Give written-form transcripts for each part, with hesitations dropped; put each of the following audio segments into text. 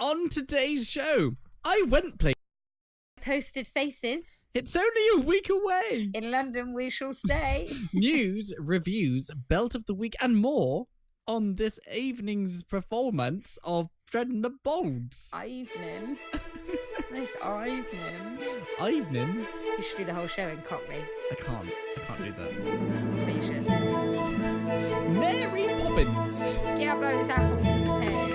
On today's show, I went places. Posted faces. It's only a week away. In London we shall stay. News, reviews, belt of the week, and more on this evening's performance of Treading the Boards. Evening. This evening. Evening? You should do the whole show in Cockney. I can't do that. But you should. Mary Poppins. Get up those apples and pears.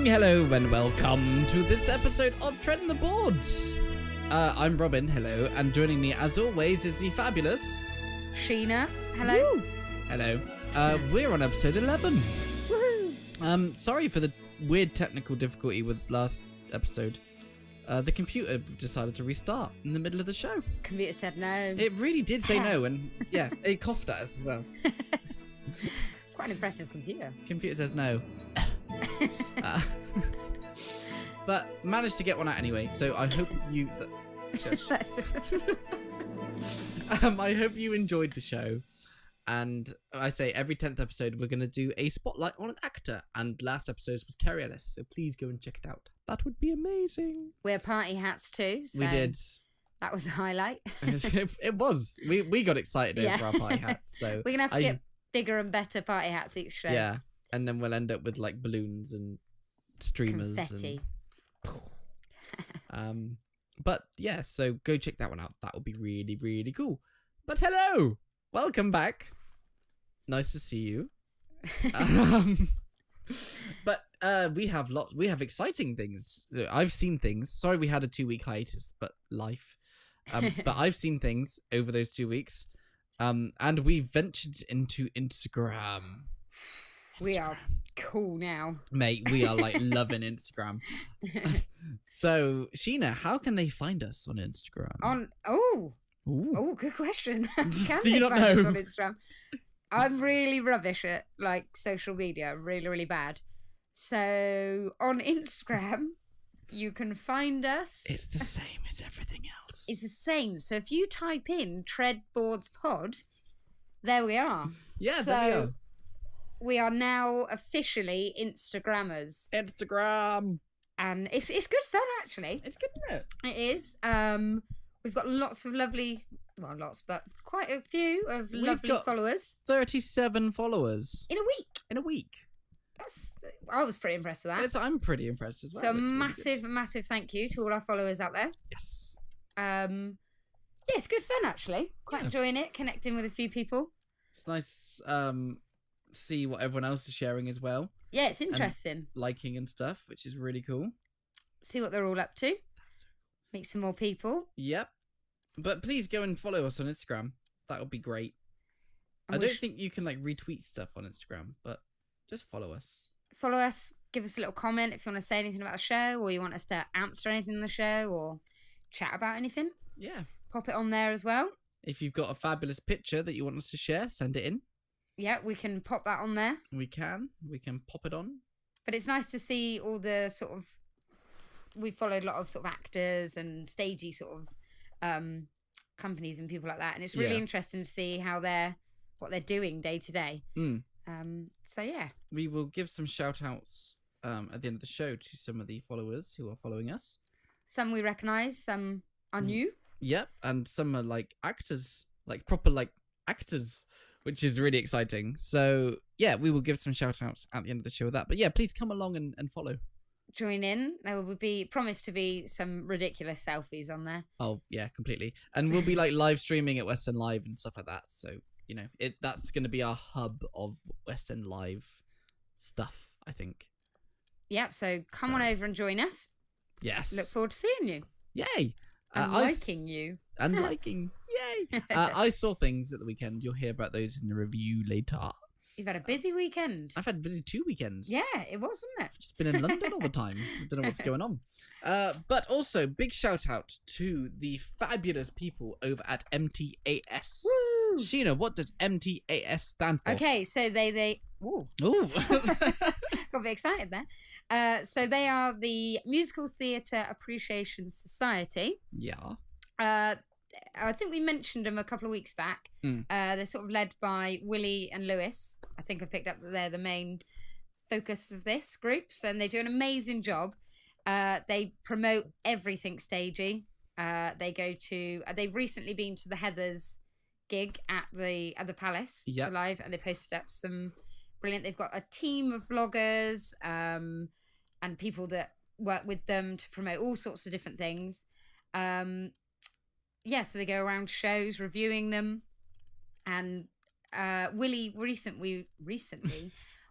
Hello and welcome to this episode of Treading the Boards. I'm Robin, hello, and joining me as always is the fabulous Sheena, hello. Woo. Hello. We're on episode 11. Woohoo! Sorry for the weird technical difficulty with last episode. The computer decided to restart in the middle of the show. Computer said no. It really did say no, and yeah, it coughed at us as well. It's quite an impressive computer. Computer says no. But managed to get one out anyway, so I hope you I hope you enjoyed the show. And I say every 10th episode we're going to do a spotlight on an actor, and last episode was Carrie Ellis, so please go and check it out. That would be amazing. Wear party hats too, so we did. That was a highlight. It was. We got excited over our party hats, so we're going to have to get bigger and better party hats each show. Yeah, and then we'll end up with like balloons and streamers. Confetti. But yeah, so go check that one out. That would be really, really cool. But hello, welcome back. Nice to see you. But we have exciting things. I've seen things. Sorry we had a 2-week hiatus, but life. But I've seen things over those 2 weeks. And we ventured into Instagram. We are cool now. Mate, we are like loving Instagram. So, Sheena, how can they find us on Instagram? Good question. Do you not know? Us on Instagram? I'm really rubbish at like social media. Really, really bad. So on Instagram, you can find us. It's the same as everything else. It's the same. So if you type in Treadboards Pod, there we are. Yeah, there we are. We are now officially Instagrammers. Instagram. And it's good fun, actually. It's good, isn't it? It is. We've got lots of lovely, well, but quite a few of lovely followers. 37 followers. In a week. I was pretty impressed with that. I'm pretty impressed as well. So massive thank you to all our followers out there. Yes. Yeah, it's good fun, actually. Quite enjoying it, connecting with a few people. It's nice see what everyone else is sharing as well. Yeah, it's interesting. And liking and stuff, which is really cool. See what they're all up to. Meet some more people. Yep. But please go and follow us on Instagram. That would be great. I don't think you can like retweet stuff on Instagram, but just follow us. Follow us. Give us a little comment if you want to say anything about the show, or you want us to answer anything in the show, or chat about anything. Yeah. Pop it on there as well. If you've got a fabulous picture that you want us to share, send it in. Yeah, we can pop that on there. We can pop it on. But it's nice to see all the sort of, we followed a lot of sort of actors and stagey sort of companies and people like that, and it's really interesting to see what they're doing day to day. So yeah, we will give some shout outs at the end of the show to some of the followers who are following us. Some we recognise, some are new. Yep, and some are like actors, like proper like actors, which is really exciting. So yeah, we will give some shout outs at the end of the show with that. But yeah, please come along and follow. Join in. There will be promised to be some ridiculous selfies on there. Oh yeah, completely. And we'll be like live streaming at West End Live and stuff like that. So, you know, that's going to be our hub of West End Live stuff, I think. Yep, so come on over and join us. Yes. Look forward to seeing you. Yay. And liking you. And liking. Yay. I saw things at the weekend. You'll hear about those in the review later. You've had a busy weekend. I've had busy 2 weekends. Yeah, it was, wasn't it? I've just been in London all the time. I don't know what's going on. But also, big shout out to the fabulous people over at MTAS. Woo! Sheena, what does MTAS stand for? Okay, so they ooh. Ooh. Got a bit excited there. So they are the Musical Theatre Appreciation Society. Yeah. I think we mentioned them a couple of weeks back. They're sort of led by Willie and Lewis. I think I picked up that they're the main focus of this group, and they do an amazing job. They promote everything stagey. They've recently been to the Heathers gig at the Palace live, and they posted up some brilliant. They've got a team of vloggers and people that work with them to promote all sorts of different things. So they go around shows reviewing them, and Willie recently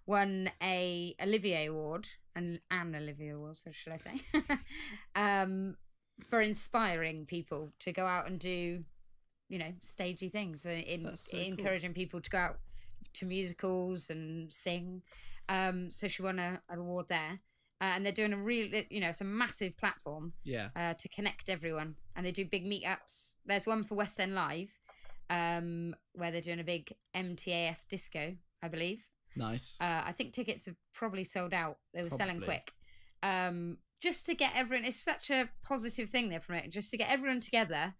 won an Olivier Award, an Olivier Award, so should I say, for inspiring people to go out and do, stagey things, encouraging people to go out to musicals and sing. So she won an award there. And they're doing a real, it's a massive platform to connect everyone. And they do big meetups. There's one for West End Live, where they're doing a big MTAS disco, I believe. Nice. I think tickets have probably sold out. They were selling quick. Just to get everyone, it's such a positive thing they're promoting, just to get everyone together,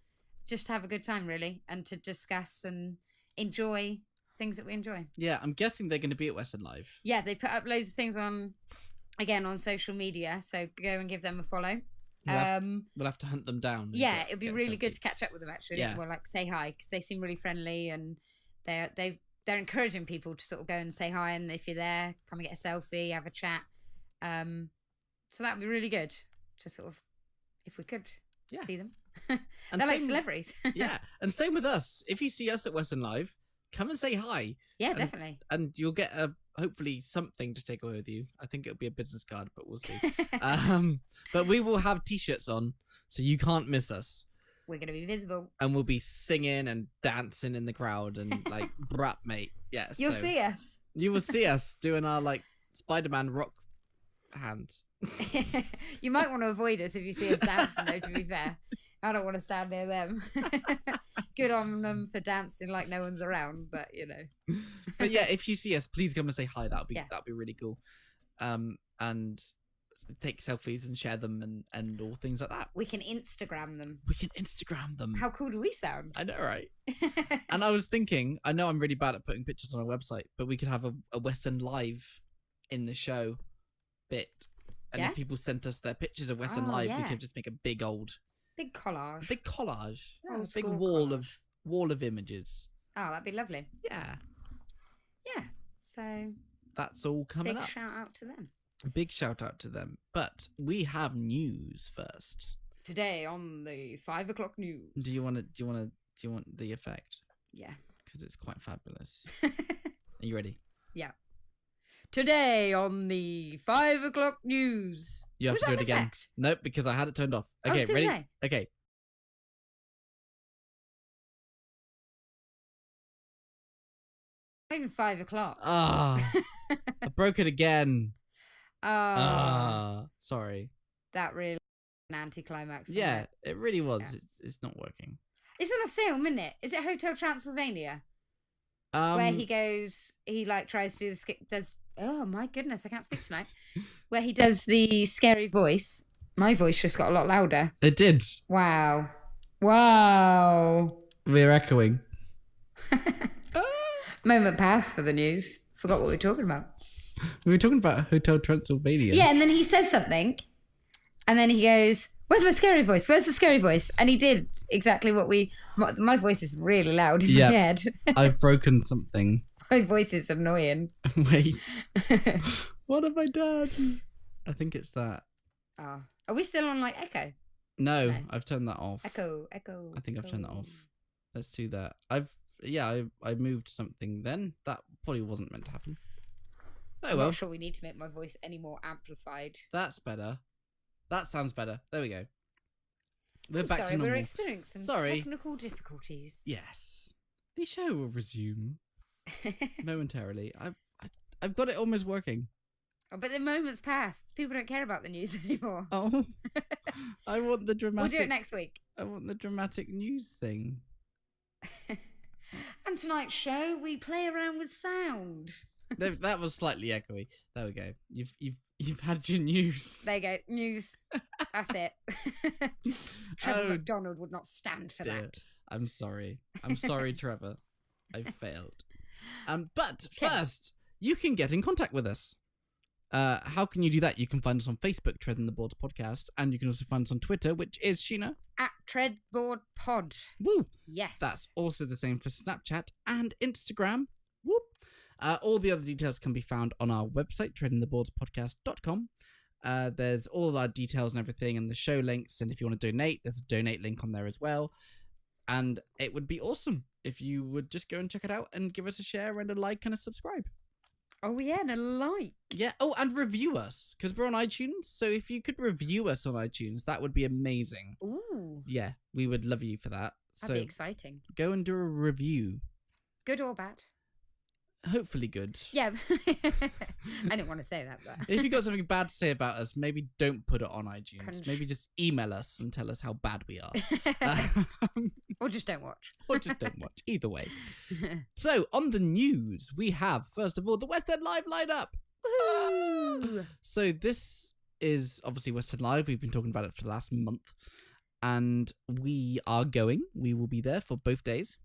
just to have a good time, really, and to discuss and enjoy things that we enjoy. Yeah, I'm guessing they're going to be at West End Live. Yeah, they put up loads of things on social media, so go and give them a follow. We'll have to hunt them down. Yeah, it'd be really good to catch up with them, actually. Yeah. Well, say hi, because they seem really friendly, and they're encouraging people to sort of go and say hi, and if you're there, come and get a selfie, have a chat. So that'd be really good to sort of, if we could see them. And they're like celebrities. Yeah, and same with us. If you see us at West End Live, come and say hi. Yeah, definitely. And you'll get hopefully something to take away with you. I think it'll be a business card, but we'll see. But we will have t-shirts on, so you can't miss us. We're going to be visible. And we'll be singing and dancing in the crowd and like, brap, mate. Yeah. You'll see us. You will see us doing our like Spider-Man rock hands. You might want to avoid us if you see us dancing, though, to be fair. I don't want to stand near them. Good on them for dancing like no one's around, but But yeah, if you see us, please come and say hi. That'd be really cool. And take selfies and share them and all things like that. We can Instagram them. How cool do we sound? I know, right? And I was thinking, I know I'm really bad at putting pictures on our website, but we could have a West End Live in the show bit. And if people sent us their pictures of West End Live, we could just make a big collage. Yeah, a big wall of images. Oh, that'd be lovely. Yeah. So that's all coming up. Big shout out to them. Big shout out to them. But we have news first. Today on the 5 o'clock news. Do you want the effect? Yeah. Because it's quite fabulous. Are you ready? Yeah. Today on the 5 o'clock news. You have to do it again. Effect? Nope, because I had it turned off. Okay, ready? Say. Okay. Not even 5 o'clock. I broke it again. Sorry. That really an anticlimax. Yeah, it really was. Yeah. It's not working. It's on a film, isn't it? Is it Hotel Transylvania? Where he tries to do oh my goodness, I can't speak tonight. Where he does the scary voice. My voice just got a lot louder. It did. Wow. We're echoing. Moment passed for the news. Forgot what we were talking about. We were talking about Hotel Transylvania. Yeah, and then he says something, and then he goes, "Where's my scary voice? Where's the scary voice?" And he did exactly what my voice is really loud in my head. I've broken something. My voice is annoying. Wait. What have I done? I think it's that. Oh. Are we still on like echo? No, I've turned that off. Echo. I think I've turned that off. Let's do that. I moved something then. That probably wasn't meant to happen. Oh, I'm not sure we need to make my voice any more amplified. That's better. That sounds better. There we go. We're back to normal. We're experiencing some technical difficulties. Yes. The show will resume momentarily. I've got it almost working. Oh, but the moment's passed. People don't care about the news anymore. Oh. I want the dramatic... We'll do it next week. I want the dramatic news thing. And tonight's show, we play around with sound. That was slightly echoey. There we go. You've had your news. There you go. News. That's it. Trevor McDonald would not stand for that. I'm sorry. I'm sorry, Trevor. I failed. But first, you can get in contact with us. How can you do that? You can find us on Facebook, Treading the Boards Podcast, and you can also find us on Twitter, which is Sheena at Treadboard Pod. Woo! Yes. That's also the same for Snapchat and Instagram. Whoop! All the other details can be found on our website, treadingtheboardspodcast.com. There's all of our details and everything, and the show links. And if you want to donate, there's a donate link on there as well. And it would be awesome if you would just go and check it out and give us a share and a like and a subscribe. Oh, yeah, and a like. Yeah. Oh, and review us, because we're on iTunes. So if you could review us on iTunes, that would be amazing. Ooh. Yeah, we would love you for that. That'd be exciting. Go and do a review. Good or bad? Hopefully good. Yeah. I didn't want to say that, but... If you've got something bad to say about us, maybe don't put it on iTunes. Maybe just email us and tell us how bad we are. Or just don't watch. Or just don't watch. Either way. So, on the news, we have, first of all, the West End Live lineup. Woohoo! So, this is obviously West End Live. We've been talking about it for the last month. And we are going. We will be there for both days.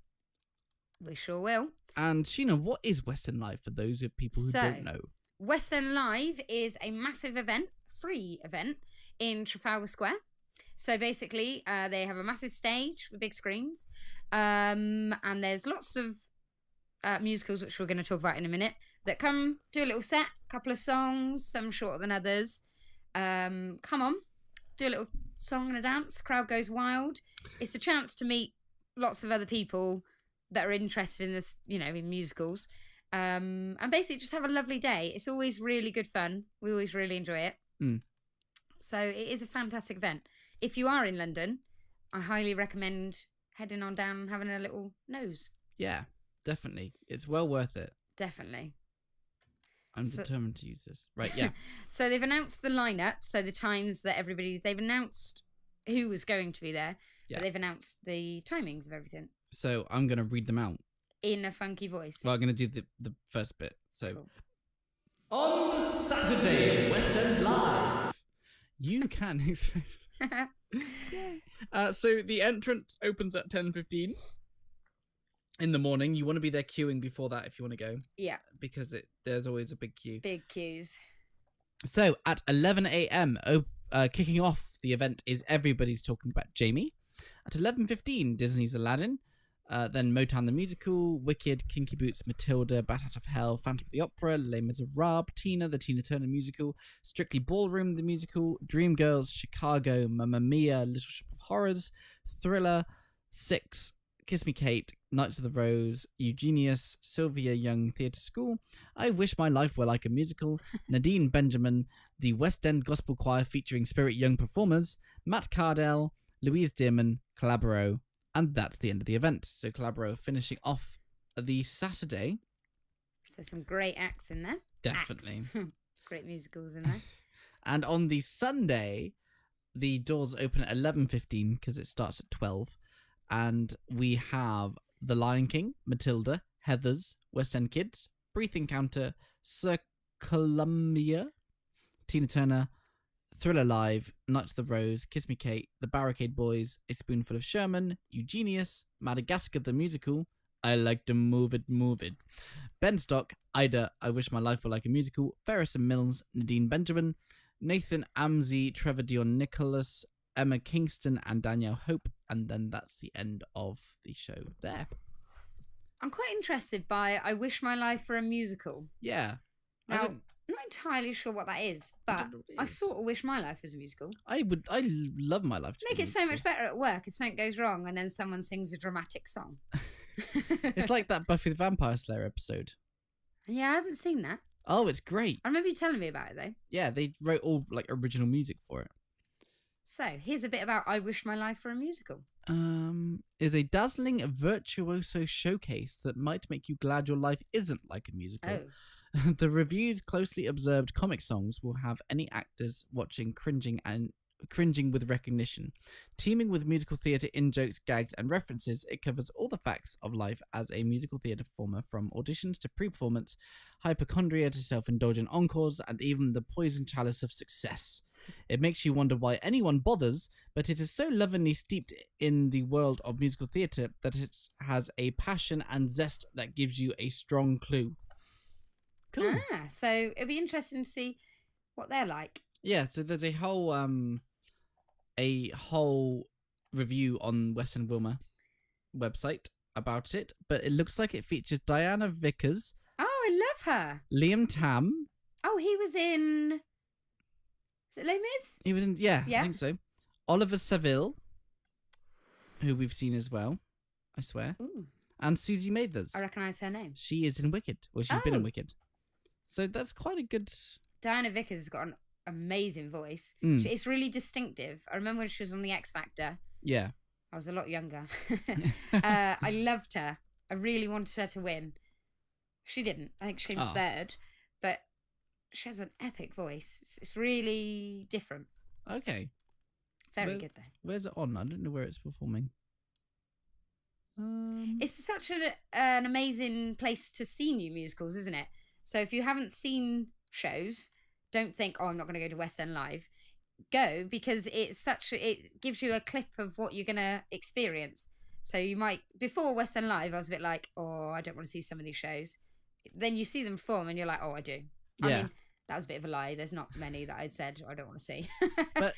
We sure will. And Sheena, what is West End Live for those of people who don't know? West End Live is a massive event, free event, in Trafalgar Square. So basically, they have a massive stage with big screens. And there's lots of musicals, which we're going to talk about in a minute, that come, do a little set, couple of songs, some shorter than others. Come on, do a little song and a dance. Crowd goes wild. It's a chance to meet lots of other people that are interested in this, in musicals. And basically just have a lovely day. It's always really good fun. We always really enjoy it. Mm. So it is a fantastic event. If you are in London, I highly recommend heading on down and having a little nose. Yeah, definitely. It's well worth it. Definitely. I'm determined to use this. Right, yeah. So they've announced the lineup, so the times that they've announced who was going to be there, but they've announced the timings of everything. So I'm going to read them out. In a funky voice. Well, I'm going to do the first bit. So, cool. On the Saturday, West End Live, you can expect... So the entrance opens at 10:15 in the morning. You want to be there queuing before that if you want to go. Yeah. Because there's always a big queue. Big queues. So at 11 a.m, kicking off the event is Everybody's Talking About Jamie. At 11:15, Disney's Aladdin. Then Motown the Musical, Wicked, Kinky Boots, Matilda, Bat Out of Hell, Phantom of the Opera, Les Miserables, Tina, the Tina Turner Musical, Strictly Ballroom the Musical, Dreamgirls, Chicago, Mamma Mia, Little Shop of Horrors, Thriller, Six, Kiss Me Kate, Knights of the Rose, Eugenius, Sylvia Young Theatre School, I Wish My Life Were Like a Musical, Nadine Benjamin, the West End Gospel Choir featuring Spirit Young performers, Matt Cardell, Louise Dearman, Calabro, and that's the end of the event. So Calabro finishing off the Saturday. So some great acts in there. Definitely. Great musicals in there. And on the Sunday, the doors open at 11:15 because it starts at 12. And we have The Lion King, Matilda, Heathers, West End Kids, Brief Encounter, Sir Columbia, Tina Turner, Thriller Live, Knights of the Rose, Kiss Me Kate, The Barricade Boys, A Spoonful of Sherman, Eugenius, Madagascar the Musical, I Like to Move It, Move It, Ben Stock, Ida, I Wish My Life Were Like a Musical, Ferris and Mills, Nadine Benjamin, Nathan Amsey, Trevor Dion Nicholas, Emma Kingston, and Danielle Hope, and then that's the end of the show there. I'm quite interested by I Wish My Life Were a Musical. Yeah. Now, I'm not entirely sure what that is, but I sort of wish my life was a musical. I love my life to make it so much better at work if something goes wrong and then someone sings a dramatic song. It's like that Buffy the Vampire Slayer episode. Yeah, I haven't seen that. Oh, it's great. I remember you telling me about it though. Yeah, they wrote all original music for it. So here's a bit about I Wish My Life Were a Musical. Is a dazzling virtuoso showcase that might make you glad your life isn't like a musical. Oh. The review's closely observed comic songs will have any actors watching cringing and cringing with recognition. Teeming with musical theatre in-jokes, gags, and references, it covers all the facts of life as a musical theatre performer, from auditions to pre-performance, hypochondria to self-indulgent encores, and even the poison chalice of success. It makes you wonder why anyone bothers, but it is so lovingly steeped in the world of musical theatre that it has a passion and zest that gives you a strong clue. Cool. So it'll be interesting to see what they're like. Yeah, so there's a whole review on West End Wilma website about it, but it looks like it features Diana Vickers. Oh, I love her. Liam Tam. Oh, he was in... Is it Les Mis? He was in... Yeah, I think so. Oliver Saville, who we've seen as well, I swear. Ooh. And Susie Mathers. I recognise her name. She is in Wicked. Well, she's been in Wicked. So that's quite a good... Diana Vickers has got an amazing voice. It's really distinctive. I remember when she was on The X Factor. Yeah. I was a lot younger. I loved her. I really wanted her to win. She didn't. I think she came third. But she has an epic voice. It's really different. Okay. Very good, though. Where's it on? I don't know where it's performing. It's such an amazing place to see new musicals, isn't it? So if you haven't seen shows, don't think, oh, I'm not going to go to West End Live. Go, because it gives you a clip of what you're going to experience. So you might, before West End Live, I was a bit like, oh, I don't want to see some of these shows. Then you see them perform and you're like, oh, I do. I mean, that was a bit of a lie. There's not many that I said I don't want to see. But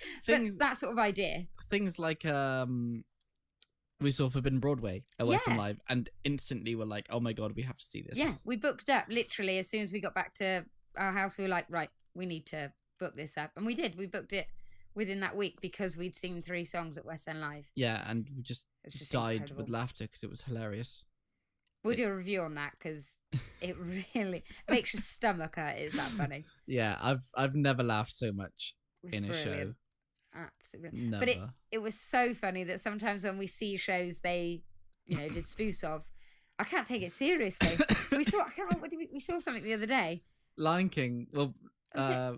that sort of idea. Things like we saw Forbidden Broadway at West End Live, and instantly we're like, oh my God, we have to see this. Yeah, we booked up literally as soon as we got back to our house. We were like, right, we need to book this up. And we did. We booked it within that week because we'd seen 3 songs at West End Live. Yeah, and we just died incredible. with laughter because it was hilarious. We'll do a review on that because it really makes your stomach hurt. It's that funny. Yeah, I've never laughed so much in a show. Absolutely. Never. But it was so funny that sometimes when we see shows they, did spoofs of, I can't take it seriously. I can't remember, we saw something the other day. Lion King. Well, I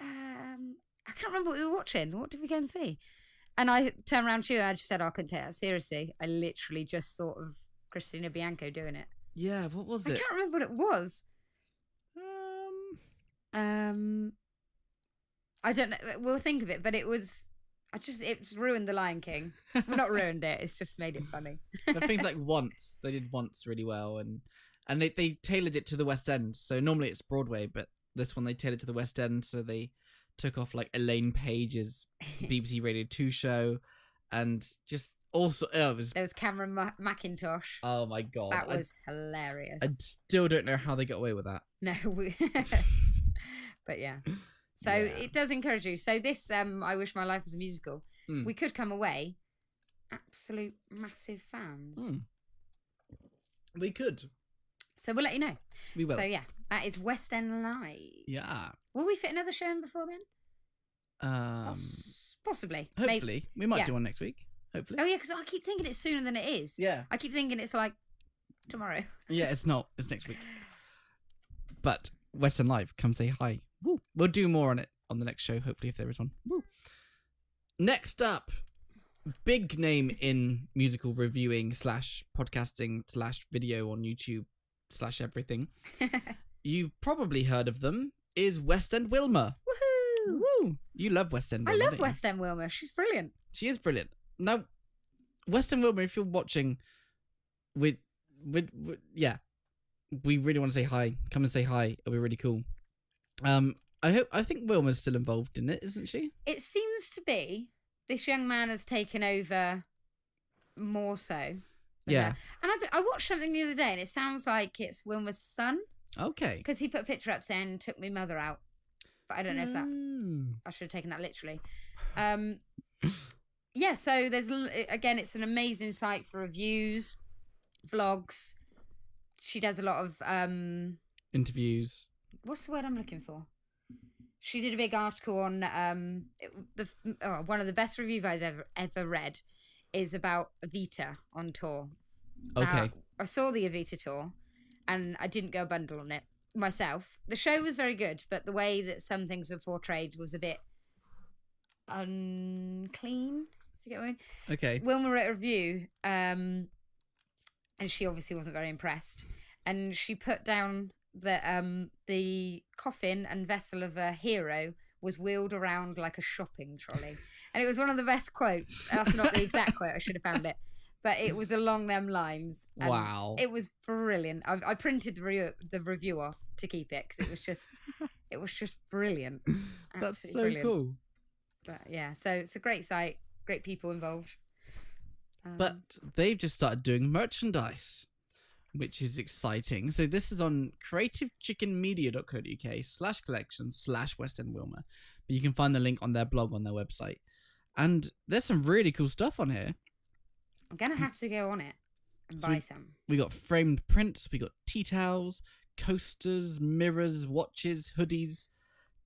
can't remember what we were watching. What did we go and see? And I turned around to you and I just said, I couldn't take that seriously. I literally just thought of Christina Bianco doing it. Yeah, what was it? I can't remember what it was. I don't know. We'll think of it, but it's ruined the Lion King. Well, not ruined it. It's just made it funny. The things like Once, they did Once really well, and they tailored it to the West End. So normally it's Broadway, but this one they tailored to the West End. So they took off like Elaine Page's BBC Radio 2 show, and just also there was Cameron McIntosh. Oh my God, that was hilarious. I still don't know how they got away with that. No, but yeah. So it does encourage you. So this, I Wish My Life Was a Musical, we could come away absolute massive fans. We could. So we'll let you know. We will. So yeah, that is West End Live. Yeah. Will we fit another show in before then? Possibly. Hopefully. Maybe. We might do one next week. Hopefully. Oh yeah, because I keep thinking it's sooner than it is. Yeah. I keep thinking it's like tomorrow. Yeah, it's not. It's next week. But West End Live, come say hi. Woo. We'll do more on it on the next show, hopefully, if there is one. Woo. Next up, big name in musical reviewing / podcasting / video on YouTube / everything. You've probably heard of them, is West End Wilma. Woohoo! Woo! You love West End Wilma. I love West End Wilma. She's brilliant. She is brilliant. Now, West End Wilma, if you're watching, we really want to say hi. Come and say hi. It'll be really cool. I think Wilma's still involved in it, isn't she? It seems to be. This young man has taken over more so. Yeah. And I watched something the other day and it sounds like it's Wilma's son. Okay. Because he put a picture up saying, took me mother out. But I don't know if that... I should have taken that literally. Yeah, so there's... Again, it's an amazing site for reviews, vlogs. She does a lot of... interviews. What's the word I'm looking for? She did a big article on one of the best reviews I've ever read is about Evita on tour. Okay. Now, I saw the Evita tour and I didn't go a bundle on it myself. The show was very good, but the way that some things were portrayed was a bit unclean. If you get what I mean. Okay. Wilma wrote a review, and she obviously wasn't very impressed. And she put down that the coffin and vessel of a hero was wheeled around like a shopping trolley. And it was one of the best quotes. That's not the exact quote. I should have found it. But it was along them lines. And wow. It was brilliant. I printed the review off to keep it because it was just brilliant. That's so brilliant. cool. But yeah, so it's a great site, great people involved. But they've just started doing merchandise, which is exciting. So this is on creativechickenmedia.co.uk/collection/West End Wilma. But you can find the link on their blog on their website. And there's some really cool stuff on here. I'm going to have to go on it and buy some. We got framed prints, we got tea towels, coasters, mirrors, watches, hoodies,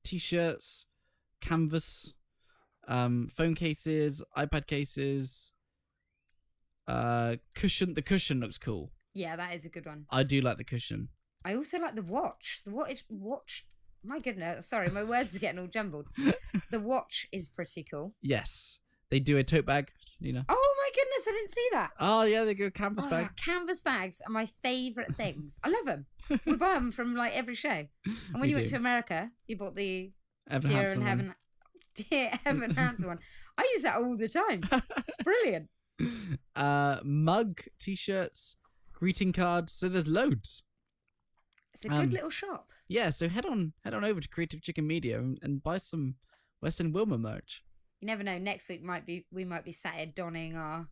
t-shirts, canvas, phone cases, iPad cases, cushion. The cushion looks cool. Yeah, that is a good one. I do like the cushion. I also like the watch. The watch. My goodness, sorry, my words are getting all jumbled. The watch is pretty cool. Yes. They do a tote bag, you know. Oh my goodness, I didn't see that. Oh yeah, they go canvas bag. Canvas bags are my favourite things. I love them. We buy them from like every show. And when you went to America, you bought the Evan Hansen Dear Evan Hansen one. I use that all the time. It's brilliant. Mug, t-shirts, greeting cards. So there's loads. It's a good little shop. Yeah, so head on over to Creative Chicken Media and buy some West End Wilma merch. You never know. Next week we might be sat here donning our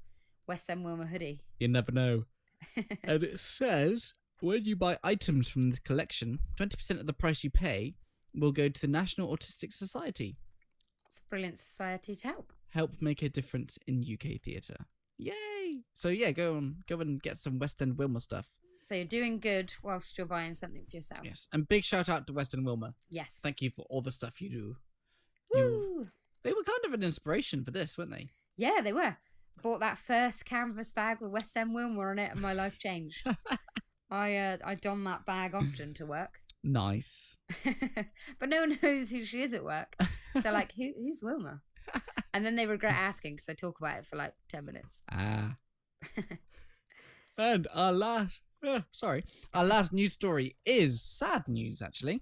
West End Wilma hoodie. You never know. And it says when you buy items from this collection, 20% of the price you pay will go to the National Autistic Society. It's a brilliant society to help. Help make a difference in UK theatre. Yay! So yeah, go and get some West End Wilma stuff. So you're doing good whilst you're buying something for yourself. Yes, and big shout out to West End Wilma. Yes. Thank you for all the stuff you do. Woo! They were kind of an inspiration for this, weren't they? Yeah, they were. Bought that first canvas bag with West End Wilma on it and my life changed. I don that bag often to work. Nice. But no one knows who she is at work. So like, who's Wilma? And then they regret asking because I talk about it for like 10 minutes. And our last news story is sad news, actually.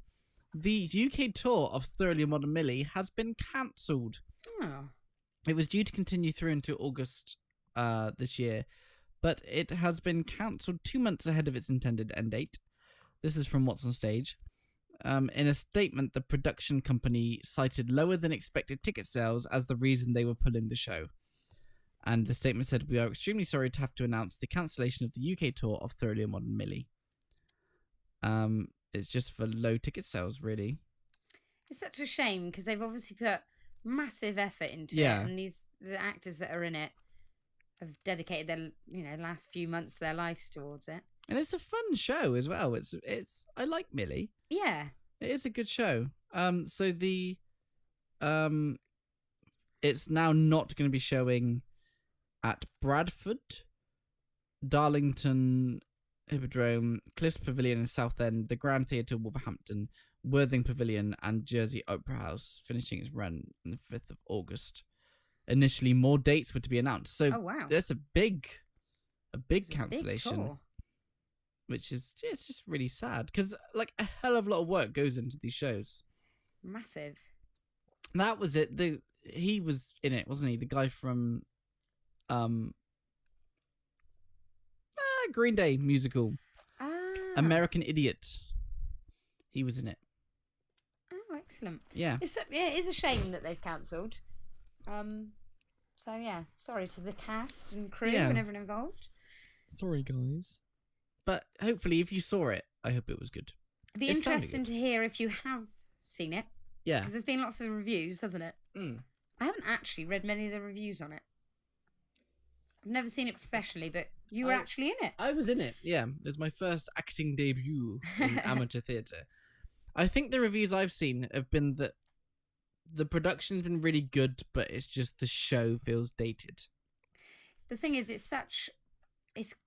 The UK tour of Thoroughly Modern Millie has been cancelled. Oh. It was due to continue through until August this year, but it has been cancelled 2 months ahead of its intended end date. This is from What's on Stage. In a statement, the production company cited lower than expected ticket sales as the reason they were pulling the show. And the statement said, "We are extremely sorry to have to announce the cancellation of the UK tour of Thoroughly Modern Millie." It's just for low ticket sales, really. It's such a shame because they've obviously put massive effort into it, and the actors that are in it have dedicated their last few months of their lives towards it. And it's a fun show as well. It's I like Millie. Yeah, it is a good show. So the it's now not going to be showing at Bradford, Darlington Hippodrome, Cliffs Pavilion in Southend, the Grand Theatre Wolverhampton, Worthing Pavilion, and Jersey Opera House, finishing its run on the 5th of August. Initially, more dates were to be announced. So that's a big cancellation. Big tour. Which is, it's just really sad because like a hell of a lot of work goes into these shows. Massive. That was it. He was in it, wasn't he? The guy from Green Day musical, American Idiot. He was in it. Oh, excellent. Yeah. It is a shame that they've cancelled. So yeah, sorry to the cast and crew and everyone involved. Sorry, guys. But hopefully, if you saw it, I hope it was good. It'd be interesting to hear if you have seen it. Yeah. Because there's been lots of reviews, hasn't it? Mm. I haven't actually read many of the reviews on it. I've never seen it professionally, but you were actually in it. I was in it, yeah. It was my first acting debut in amateur theatre. I think the reviews I've seen have been that the production's been really good, but it's just the show feels dated. The thing is, it's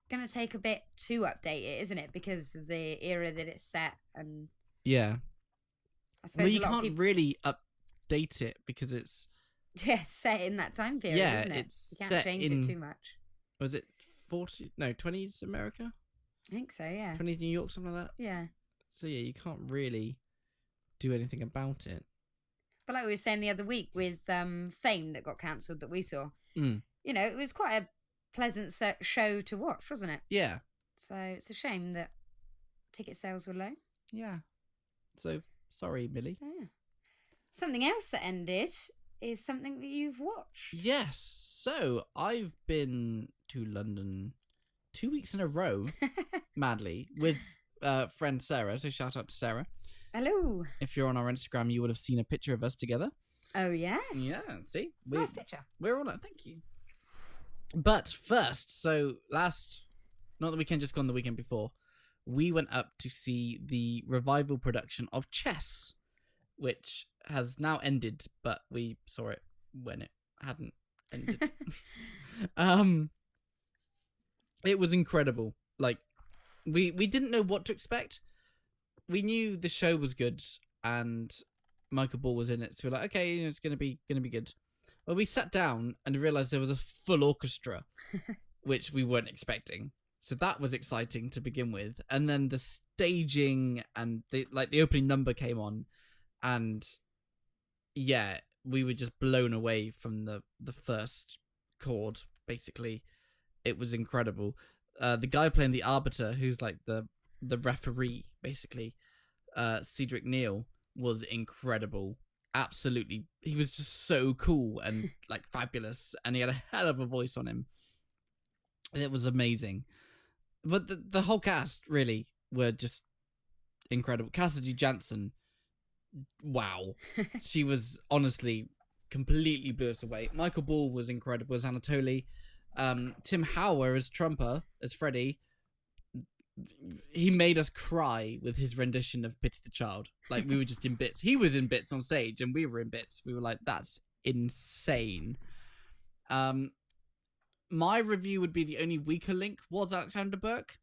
going to take a bit to update it, isn't it? Because of the era that it's set and... Yeah. I suppose you can't really update it because it's set in that time period, Yeah, isn't it? it's You can't set change in- it too much. Was it 40? No, 20s America? I think so, yeah. 20s New York, something like that? Yeah. So yeah, you can't really do anything about it. But like we were saying the other week with Fame that got cancelled that we saw, Mm. you know, it was quite a pleasant show to watch, wasn't it? Yeah. So it's a shame that ticket sales were low. Yeah. So, sorry, Millie. Yeah. Something else that ended is something that you've watched. Yes. So, I've been to London 2 weeks in a row, madly, with friend Sarah. So, shout out to Sarah. Hello. If you're on our Instagram, you would have seen a picture of us together. Oh, yes. Yeah, see? Nice picture. We're on it, thank you. But first, so not the weekend just gone, the weekend before, we went up to see the revival production of Chess, which has now ended, but we saw it when it hadn't ended. It was incredible. Like, we didn't know what to expect. We knew the show was good and Michael Ball was in it, so we're like, okay, you know, it's gonna be good. Well, we sat down and realized there was a full orchestra, which we weren't expecting. So that was exciting to begin with, and then the staging and the opening number came on, and yeah, we were just blown away from the first chord. Basically, it was incredible. The guy playing the arbiter, who's like the referee, basically, Cedric Neal, was incredible. Absolutely, he was just so cool and like fabulous, and he had a hell of a voice on him. It was amazing. But the whole cast really were just incredible. Cassidy Jansen, wow. She was honestly completely blew us away. Michael Ball was incredible as Anatoly. Tim Howard as Trumper, as Freddy. He made us cry with his rendition of Pity the Child. Like, we were just in bits. He was in bits on stage and we were in bits. We were like, that's insane. My review would be the only weaker link was Alexandra Burke.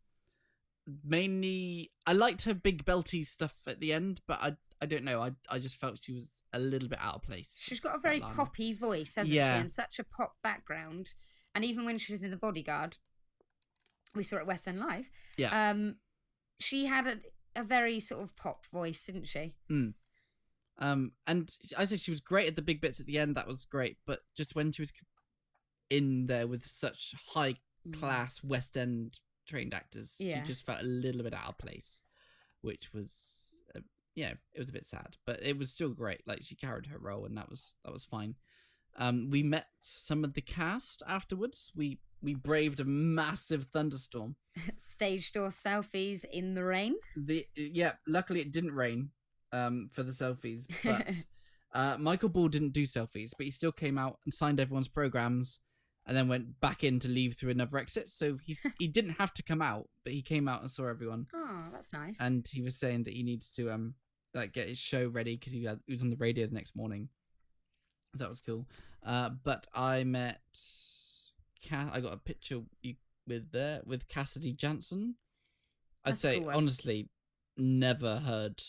Mainly, I liked her big belty stuff at the end, but I don't know. I just felt she was a little bit out of place. She's got a very poppy voice, hasn't she? And such a pop background. And even when she was in The Bodyguard, we saw it at West End Live. Yeah. She had a very sort of pop voice, didn't she? Mm. And I said she was great at the big bits at the end. That was great. But just when she was in there with such high class West End trained actors, she just felt a little bit out of place, which was it was a bit sad, but it was still great. Like, she carried her role, and that was fine. We met some of the cast afterwards. We braved a massive thunderstorm. Stage door selfies in the rain. Luckily it didn't rain for the selfies, but Michael Ball didn't do selfies, but he still came out and signed everyone's programs and then went back in to leave through another exit. So he didn't have to come out, but he came out and saw everyone. Oh, that's nice. And he was saying that he needs to get his show ready because he was on the radio the next morning. That was cool. But I met I got a picture with Cassidy Jansen. I'd say cool. Honestly, never heard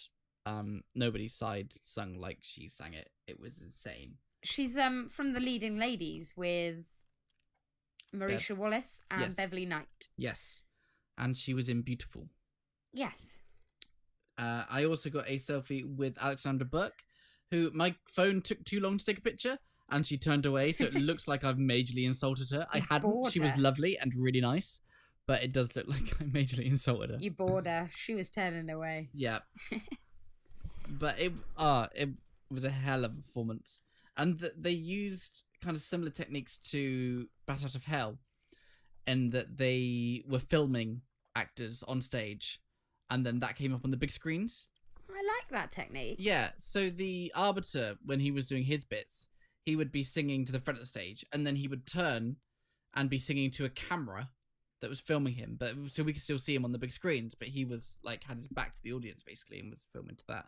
Nobody's Side sung like she sang it. It was insane. She's from The Leading Ladies with Marisha Wallace and Beverly Knight. Yes. And she was in Beautiful. Yes. I also got a selfie with Alexandra Burke, who my phone took too long to take a picture, and she turned away, so it looks like I've majorly insulted her. I hadn't. She was lovely and really nice, but it does look like I majorly insulted her. You bored her. She was turning away. Yeah. But it was a hell of a performance. And they used kind of similar techniques to Bat Out of Hell, in that they were filming actors on stage, and then that came up on the big screens. I like that technique. Yeah, so the arbiter, when he was doing his bits, he would be singing to the front of the stage, and then he would turn and be singing to a camera that was filming him, but so we could still see him on the big screens, but he was like had his back to the audience basically and was filming to that.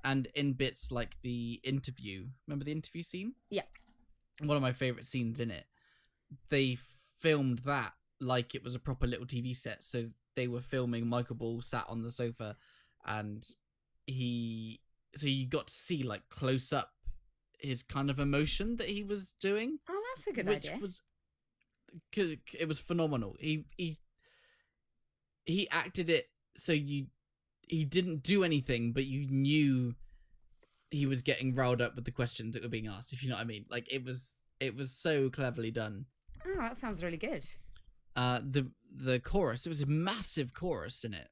And in bits like the interview, remember the interview scene? Yeah. One of my favourite scenes in it. They filmed that like it was a proper little TV set. So they were filming Michael Ball sat on the sofa, and so you got to see like close up his kind of emotion that he was doing. Oh, that's a good which idea. was, cause it was phenomenal. He acted it so he didn't do anything, but you knew he was getting riled up with the questions that were being asked, if you know what I mean. Like, it was so cleverly done. Oh, that sounds really good. The chorus, it was a massive chorus in it.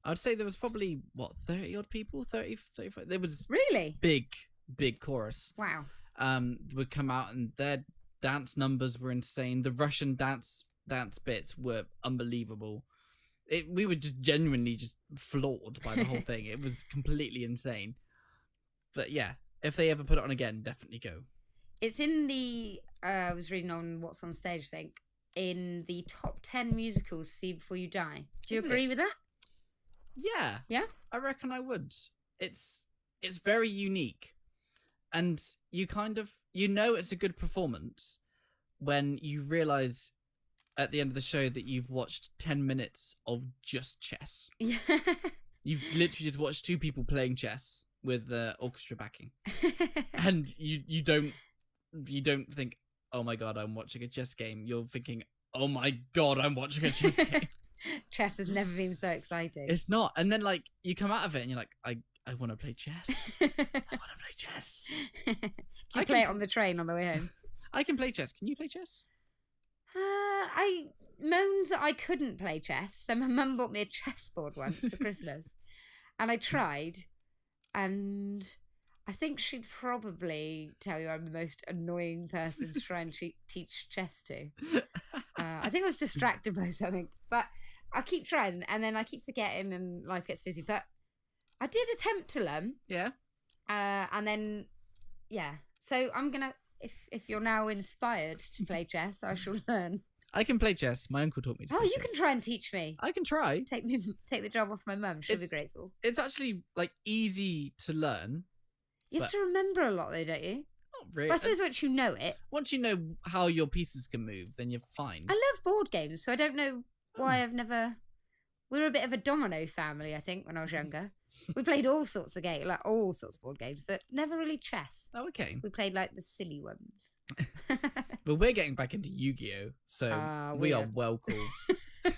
I'd say there was probably, 30 odd people, 30, 35. There was Really big chorus. wow. Would come out, and their dance numbers were insane. The Russian dance bits were unbelievable. We were just genuinely just floored by the whole thing. It was completely insane. But yeah, if they ever put it on again, definitely go. It's in the I was reading on What's on Stage, I think, in the top 10 musicals to see before you die. Do you agree with that? Yeah, I reckon I would. It's very unique, and you kind of it's a good performance when you realize at the end of the show that you've watched 10 minutes of just chess. Yeah. You've literally just watched two people playing chess with the orchestra backing, and you don't think, oh my god, I'm watching a chess game. You're thinking, oh my god, I'm watching a chess game. Chess has never been so exciting. It's not. And then like you come out of it and you're like, I want to play chess. I want to play chess. Do you play it on the train on the way home? I can play chess. Can you play chess? I moaned that I couldn't play chess, so my mum bought me a chessboard once for Christmas, and I tried, and I think she'd probably tell you I'm the most annoying person to try and teach chess to. I think I was distracted by something, but I keep trying, and then I keep forgetting, and life gets busy. But I did attempt to learn. Yeah. And then, yeah. So I'm gonna. If you're now inspired to play chess, I shall learn. I can play chess. My uncle taught me to play you chess. can try and teach me. I can try. Take the job off my mum. She'll be grateful. It's actually like easy to learn. You have to remember a lot though, don't you? Not really. But I suppose once you know it. Once you know how your pieces can move, then you're fine. I love board games, so I don't know why I've never... We were a bit of a domino family, I think, when I was younger. We played all sorts of games, like all sorts of board games, but never really chess. Oh, okay. We played like the silly ones. But we're getting back into Yu-Gi-Oh, so we are well cool. It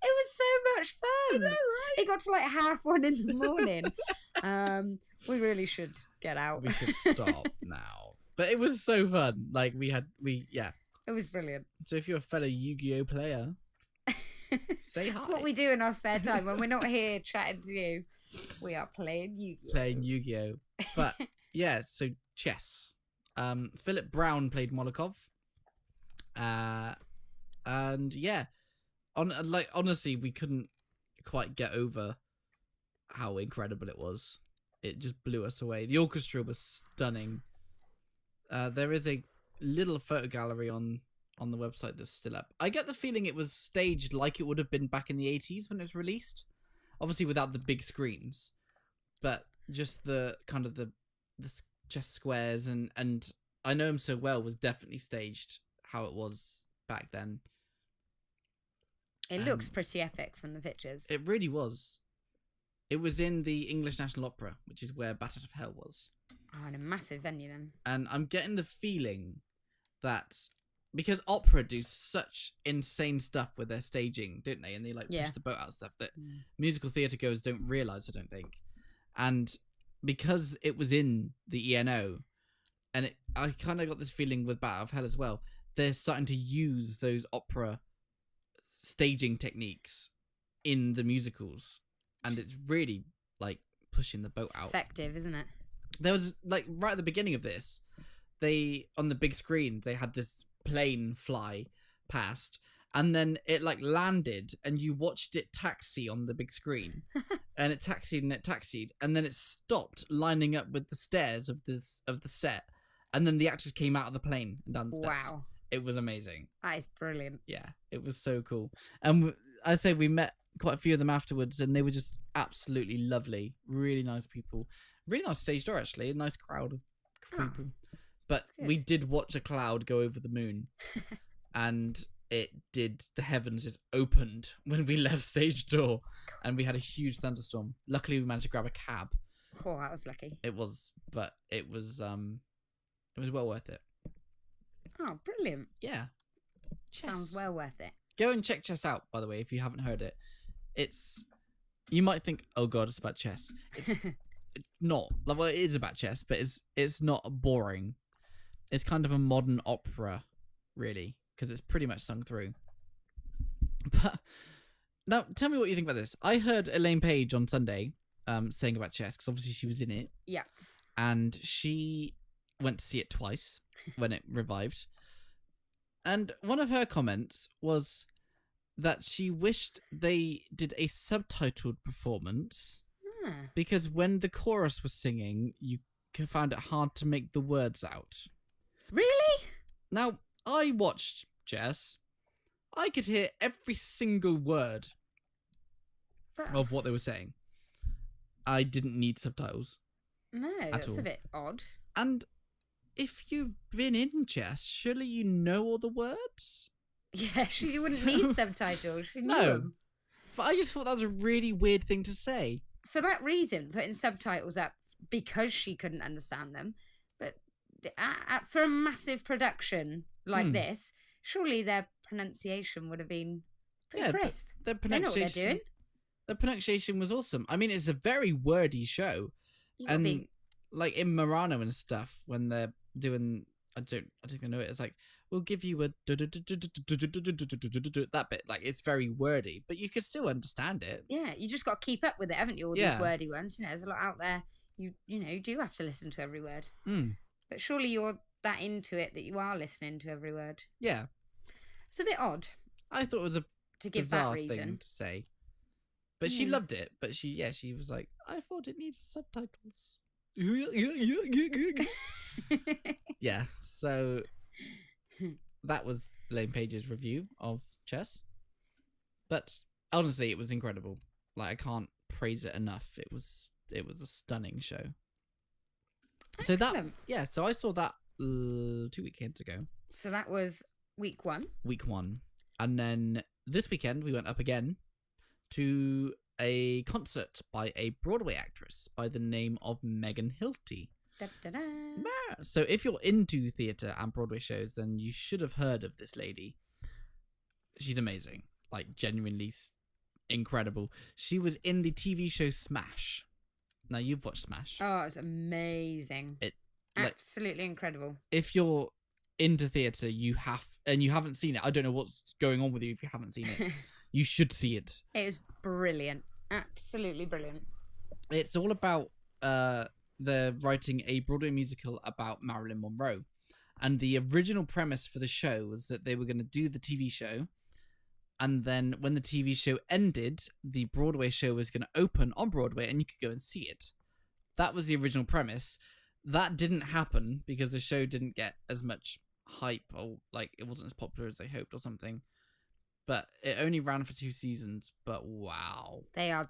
was so much fun. I know, right? It got to like 1:30 in the morning. We really should get out. We should stop now. But it was so fun. Like It was brilliant. So if you're a fellow Yu-Gi-Oh player, say hi. That's what we do in our spare time when we're not here chatting to you. We are playing Yu-Gi-Oh. Playing Yu-Gi-Oh. But yeah, so chess. Philip Brown played Molokov. And yeah, honestly, we couldn't quite get over how incredible it was. It just blew us away. The orchestra was stunning. There is a little photo gallery on the website that's still up. I get the feeling it was staged like it would have been back in the 80s when it was released. Obviously without the big screens, but just the kind of the chess squares and I Know Him So Well was definitely staged how it was back then. It looks pretty epic from the pictures. It really was. It was in the English National Opera, which is where Bat Out of Hell was. Oh, in a massive venue then. And I'm getting the feeling that because opera do such insane stuff with their staging, don't they? And they push the boat out stuff that musical theatre goers don't realise, I don't think. And because it was in the ENO, and I kind of got this feeling with Bat Out of Hell as well, they're starting to use those opera staging techniques in the musicals. And it's really, pushing the boat out. Effective, isn't it? There was, right at the beginning of this, on the big screen, they had this plane fly past, and then it, landed, and you watched it taxi on the big screen. And it taxied, and then it stopped lining up with the stairs of the set. And then the actors came out of the plane and down the steps. Wow. It was amazing. That is brilliant. Yeah, it was so cool. And I'd say we met quite a few of them afterwards, and they were just absolutely lovely. Really nice people. Really nice stage door, actually. A nice crowd of people. But we did watch a cloud go over the moon. And the heavens just opened when we left stage door. And we had a huge thunderstorm. Luckily, we managed to grab a cab. Oh, that was lucky. It was It was well worth it. Oh, brilliant. Yeah. Chess. Sounds well worth it. Go and check Chess out, by the way, if you haven't heard it. You might think, oh god, it's about chess. It's not. Well, it is about chess, but it's not boring. It's kind of a modern opera, really, because it's pretty much sung through. But now, tell me what you think about this. I heard Elaine Page on Sunday saying about chess, because obviously she was in it. Yeah. And she went to see it twice when it revived. And one of her comments was that she wished they did a subtitled performance because when the chorus was singing, you found it hard to make the words out. Really? Now, I watched Chess. I could hear every single word of what they were saying. I didn't need subtitles. No, that's a bit odd. And if you've been in chess, surely you know all the words? Yeah, she wouldn't need subtitles. She knew them. But I just thought that was a really weird thing to say. For that reason, putting subtitles up because she couldn't understand them. But for a massive production like this, surely their pronunciation would have been pretty crisp. Their they know what they're doing. The pronunciation was awesome. I mean, it's a very wordy show. And like in Murano and stuff, when they're doing, I don't know it. It's like, we'll give you a that bit. Like, it's very wordy, but you could still understand it. Yeah, you just got to keep up with it, haven't you? All these wordy ones. You know, there's a lot out there. You do have to listen to every word. But surely you're that into it that you are listening to every word. Yeah, it's a bit odd. I thought it was to give that reason thing to say, but she loved it. But she was like, I thought it needed subtitles. Yeah, so that was Elaine Page's review of Chess. But honestly, it was incredible. Like, I can't praise it enough. It was a stunning show. Excellent. So I saw that 2 weekends ago. So that was week 1. Week 1. And then this weekend we went up again to a concert by a Broadway actress by the name of Megan Hilty. Da, da, da. So if you're into theatre and Broadway shows, then you should have heard of this lady. She's amazing. Like, genuinely incredible. She was in the TV show Smash. Now, you've watched Smash. Oh, it's amazing. Absolutely incredible. If you're into theatre, and you haven't seen it, I don't know what's going on with you if you haven't seen it. You should see it. It is brilliant. Absolutely brilliant. It's all about they're writing a Broadway musical about Marilyn Monroe. And the original premise for the show was that they were going to do the TV show. And then when the TV show ended, the Broadway show was going to open on Broadway and you could go and see it. That was the original premise. That didn't happen because the show didn't get as much hype, or like it wasn't as popular as they hoped or something. But it only ran for 2 seasons. But wow. They are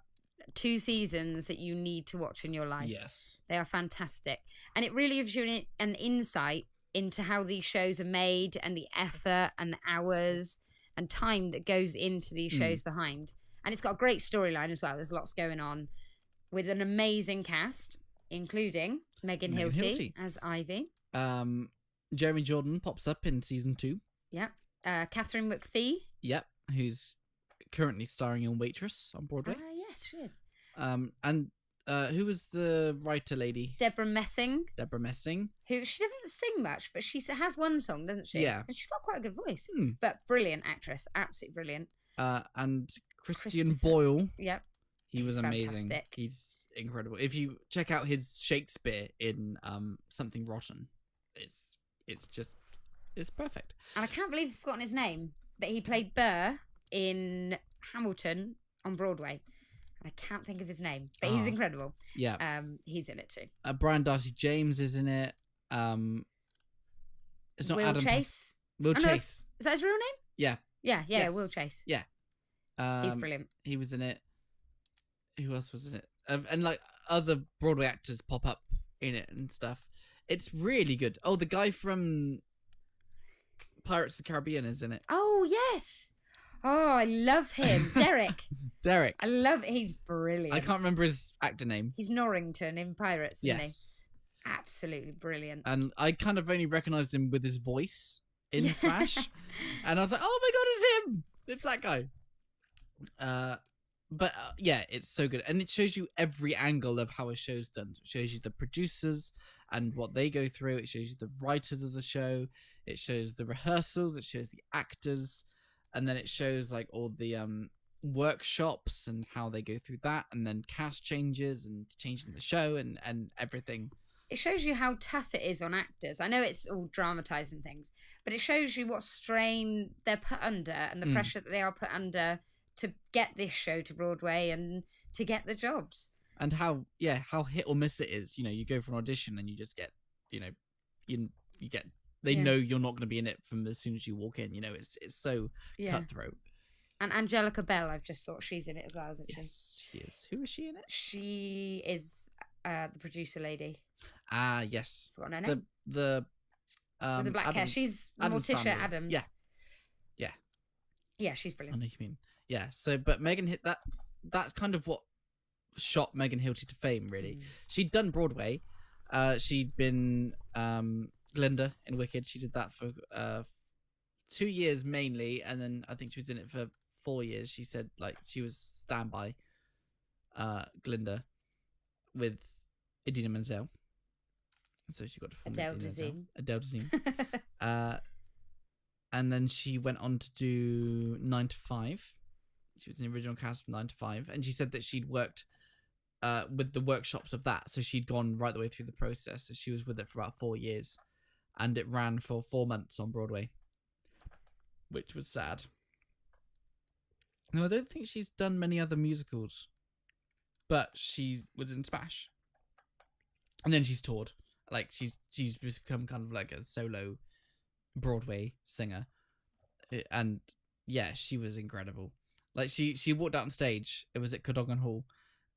2 seasons that you need to watch in your life. Yes. They are fantastic. And it really gives you an insight into how these shows are made and the effort and the hours and time that goes into these shows behind. And it's got a great storyline as well. There's lots going on with an amazing cast, including Megan Hilty as Ivy. Jeremy Jordan pops up in season 2. Yep. Catherine McPhee. Yep. Who's currently starring in Waitress on Broadway. Yes, she is. And who was the writer lady? Deborah Messing. Who she doesn't sing much, but she has one song, doesn't she? Yeah. And she's got quite a good voice. But brilliant actress. Absolutely brilliant. And Christian Boyle. Yep. He was amazing. Fantastic. He's incredible. If you check out his Shakespeare in Something Rotten, it's perfect. And I can't believe I've forgotten his name, but he played Burr in Hamilton on Broadway. And I can't think of his name, but he's incredible. Yeah. He's in it too. Brian Darcy James is in it. It's not Will Adam Chase. Will Chase. Is that his real name? Yeah. Yeah, Yes. Will Chase. Yeah. He's brilliant. He was in it. Who else was in it? And like other Broadway actors pop up in it and stuff. It's really good. Oh, the guy from Pirates of the Caribbean is in it. Oh, yes. Oh, I love him. Derek. Derek. I love it. He's brilliant. I can't remember his actor name. He's Norrington in Pirates, isn't he? Yes. Absolutely brilliant. And I kind of only recognized him with his voice in Yeah. Smash. And I was like, oh my god, it's him! It's that guy. But yeah, it's so good. And it shows you every angle of how a show's done. It shows you the producers and what they go through. It shows you the writers of the show. It shows the rehearsals. It shows the actors. And then it shows like all the workshops and how they go through that. And then cast changes and changing the show and everything. It shows you how tough it is on actors. I know it's all dramatizing things, but it shows you what strain they're put under and the pressure that they are put under to get this show to Broadway and to get the jobs. And how hit or miss it is. You know, you go for an audition and you just get, you know, you get, they know you're not going to be in it from as soon as you walk in. You know, it's so cutthroat. And Angelica Bell, I've just thought she's in it as well, isn't she? Yes, she is. Who is she in it? She is the producer lady. Ah, yes. Forgotten her name. The with the black hair. She's Morticia Addams. Yeah. Yeah, she's brilliant. I know what you mean. Yeah. So, but Megan hit that. That's kind of what shot Megan Hilty to fame. Really, she'd done Broadway. She'd been Glinda in Wicked. She did that for 2 years mainly, and then I think she was in it for 4 years. She said like she was standby Glinda with Idina Menzel. So she got to form Adele Dazeem. And then she went on to do 9 to 5. She was in the original cast of 9 to 5, and she said that she'd worked with the workshops of that, so she'd gone right the way through the process. So she was with it for about 4 years, and it ran for 4 months on Broadway, which was sad. No, I don't think she's done many other musicals, but she was in Smash, and then she's toured. Like she's become kind of like a solo Broadway singer, and yeah, she was incredible. Like she walked out on stage. It was at Cadogan Hall,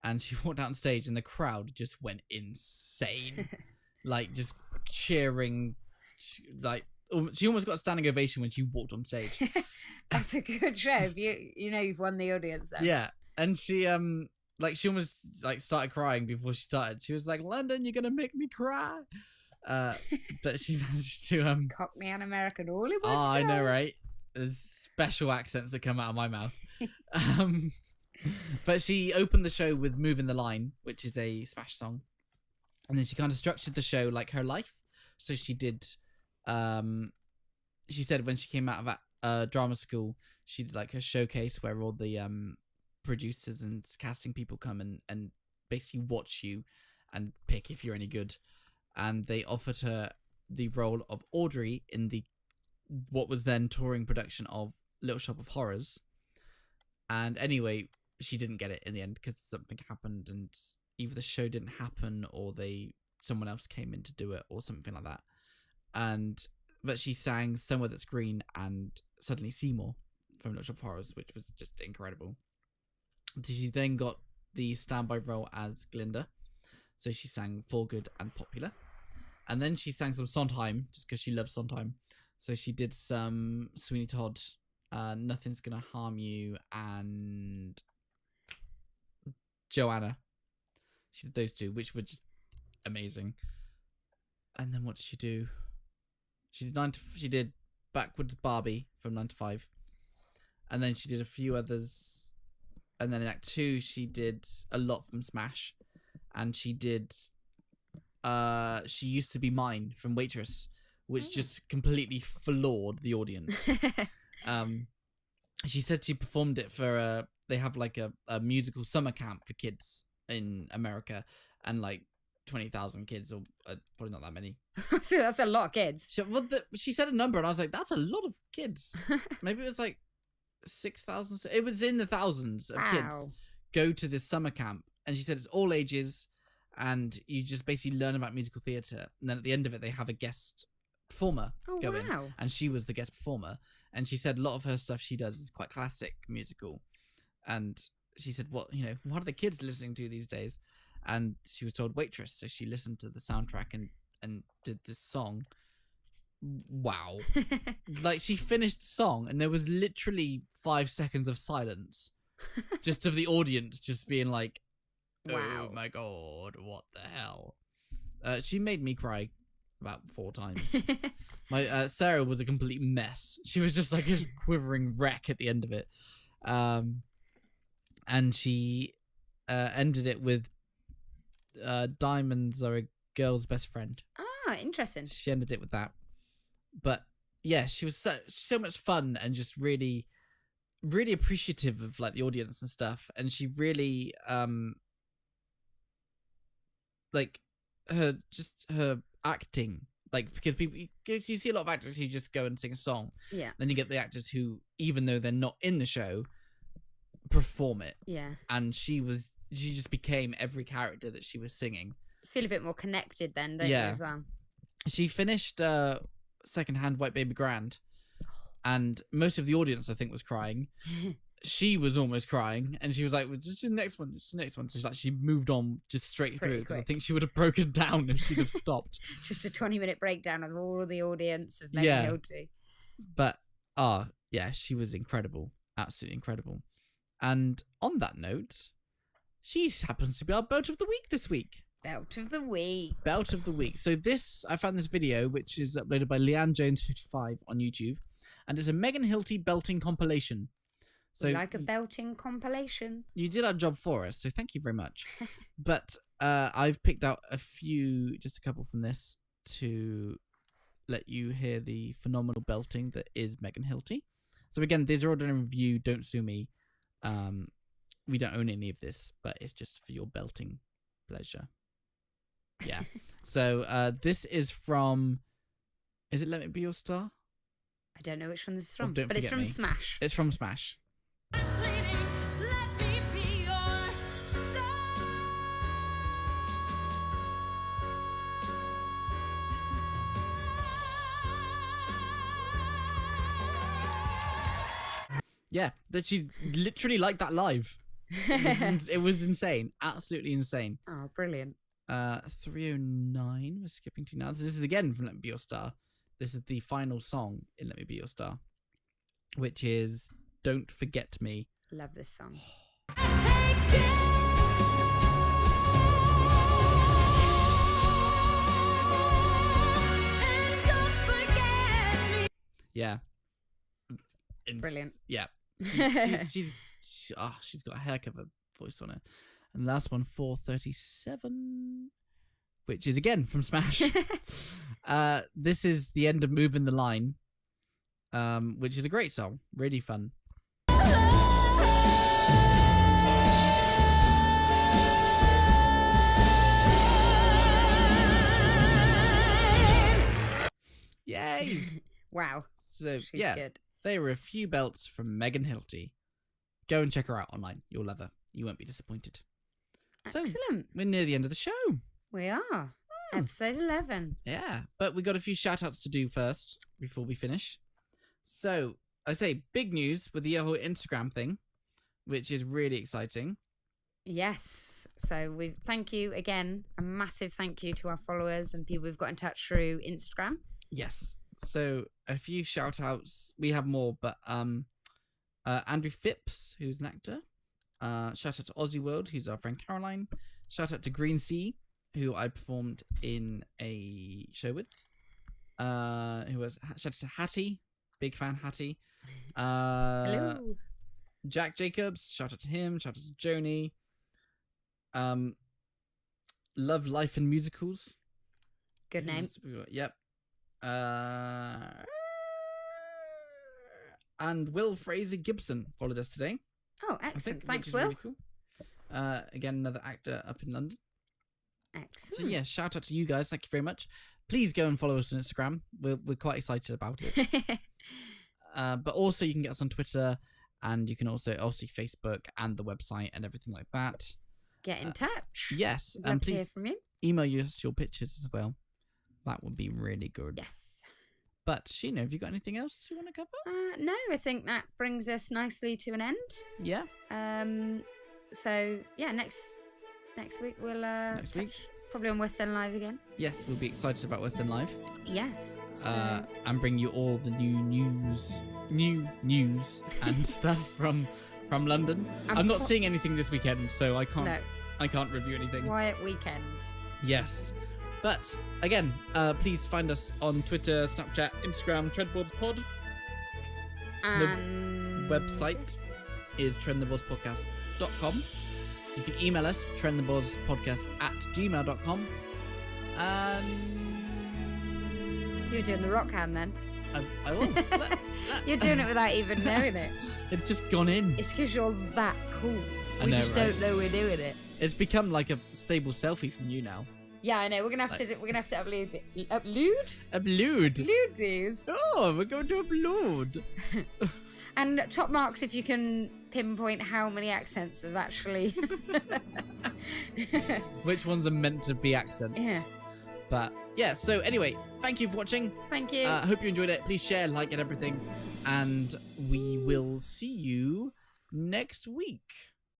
and she walked out on stage, and the crowd just went insane, like just cheering. Like she almost got a standing ovation when she walked on stage. That's a good show. You know you've won the audience then. Yeah, and she like she almost like started crying before she started. She was like, "London, you're gonna make me cry." But she managed to Cockney and American all in one. Oh, I know, right? There's special accents that come out of my mouth. But she opened the show with "Moving the Line," which is a Smash song, and then she kind of structured the show like her life. So she did. She said when she came out of drama school, she did like a showcase where all the producers and casting people come and basically watch you and pick if you're any good. And they offered her the role of Audrey in what was then touring production of Little Shop of Horrors. And anyway, she didn't get it in the end because something happened, and either the show didn't happen or someone else came in to do it or something like that. But she sang Somewhere That's Green and Suddenly Seymour from Little Shop of Horrors, which was just incredible. She then got the standby role as Glinda. So she sang For Good and Popular. And then she sang some Sondheim, just because she loves Sondheim. So she did some Sweeney Todd, Nothing's Gonna Harm You, and Joanna. She did those two, which were just amazing. And then what did she do? She did Backwards Barbie from 9 to 5. And then she did a few others. And then in Act 2, she did a lot from Smash. And she did She Used to Be Mine from Waitress, which just completely floored the audience. She said she performed it for they have like a musical summer camp for kids in America, and like 20,000 kids, or probably not that many. So that's a lot of kids. She said a number, and I was like, that's a lot of kids. Maybe it was like 6,000. It was in the thousands of kids go to this summer camp. And she said it's all ages, and you just basically learn about musical theatre. And then at the end of it, they have a guest performer go in. And she was the guest performer. And she said a lot of her stuff she does is quite classic musical. And she said, what are the kids listening to these days? And she was told Waitress. So she listened to the soundtrack and did this song. Wow. Like, she finished the song, and there was literally 5 seconds of silence. Just of the audience just being like, wow. Oh my god, what the hell? She made me cry about 4 times. My Sarah was a complete mess. She was just like a quivering wreck at the end of it. And she ended it with diamonds are a girl's best friend. Ah, interesting. She ended it with that. But yeah, she was so much fun and just really, really appreciative of like the audience and stuff. And she really like her acting, like, because you see a lot of actors who just go and sing a song. Yeah. Then you get the actors who, even though they're not in the show, perform it. Yeah. And she just became every character that she was singing. Feel a bit more connected then, don't you, as well? She finished Secondhand White Baby Grand, and most of the audience, I think, was crying. She was almost crying, and she was like, well, just the next one, just the next one. So she moved on just straight through, because I think she would have broken down if she'd have stopped. Just a 20-minute breakdown of all of the audience of Megan Hilty. But, yeah, she was incredible. Absolutely incredible. And on that note, she happens to be our Belt of the Week this week. Belt of the Week. Belt of the Week. So I found this video, which is uploaded by Leanne Jones 55 on YouTube, and it's a Megan Hilty belting compilation. So we like a belting compilation. You did our job for us, so thank you very much. But I've picked out just a couple from this to let you hear the phenomenal belting that is Megan Hilty. So again, these are all done in review. Don't sue me. We don't own any of this, but it's just for your belting pleasure. Yeah. So this is from... Is it Let Me Be Your Star? I don't know which one this is from, but it's from Smash. It's from Smash. Yeah, that she's literally like that live. It was insane, absolutely insane. Oh, brilliant. 309. We're skipping to now. This is again from Let Me Be Your Star. This is the final song in Let Me Be Your Star, which is Don't Forget Me. Love this song. Yeah. Brilliant. Yeah. She's got a heck of a voice on it. And the last one, 437, which is again from Smash. This is the end of Moving the Line, which is a great song. Really fun. Yay! Wow. So she's good. They were a few belts from Megan Hilty. Go and check her out online. You'll love her. You won't be disappointed. Excellent. So, we're near the end of the show. We are. Episode 11. Yeah, but we got a few shout-outs to do first before we finish. So, I say big news with the whole Instagram thing, which is really exciting. Yes. So, we thank you again. A massive thank you to our followers and people who've got in touch through Instagram. Yes. So, a few shout-outs. We have more, but Andrew Phipps, who's an actor. Shout out to Aussie World, who's our friend Caroline. Shout out to Green Sea, who I performed in a show with. Shout out to Hattie, big fan Hattie. Hello. Jack Jacobs, shout out to him. Shout out to Joni. Love Life and Musicals. Good name. Yep. And Will Fraser Gibson followed us today. Oh, excellent. Thanks, Will. Really cool. Again, another actor up in London. Excellent. So yeah, shout out to you guys. Thank you very much. Please go and follow us on Instagram. We're quite excited about it. But also you can get us on Twitter, and you can also see Facebook and the website and everything like that. Get in touch. Yes, Love and to hear please from you. email us your pictures as well. That would be really good. Yes. But Sheena, have you got anything else you want to cover? No, I think that brings us nicely to an end. Yeah. So yeah, next week we'll probably on West End Live again. Yes, we'll be excited about West End Live. Yes. And bring you all the new news and stuff from London. I'm not seeing anything this weekend, so I can't review anything. Quiet weekend. Yes. But again, please find us on Twitter, Snapchat, Instagram, TrendBoardsPod. And The website is trendtheboardspodcast.com. You can email us, trendtheboardspodcast@gmail.com. And you're doing the rock hand then. I was. You're doing it without even knowing it. It's just gone in. It's because you're that cool. We just don't know we're doing it. It's become like a stable selfie from you now. Yeah, I know. We're gonna have to Upload these. Oh, we're going to upload. And top marks if you can pinpoint how many accents have actually. Which ones are meant to be accents? Yeah. But yeah. So anyway, thank you for watching. Thank you. Hope you enjoyed it. Please share, like, and everything. And we will see you next week.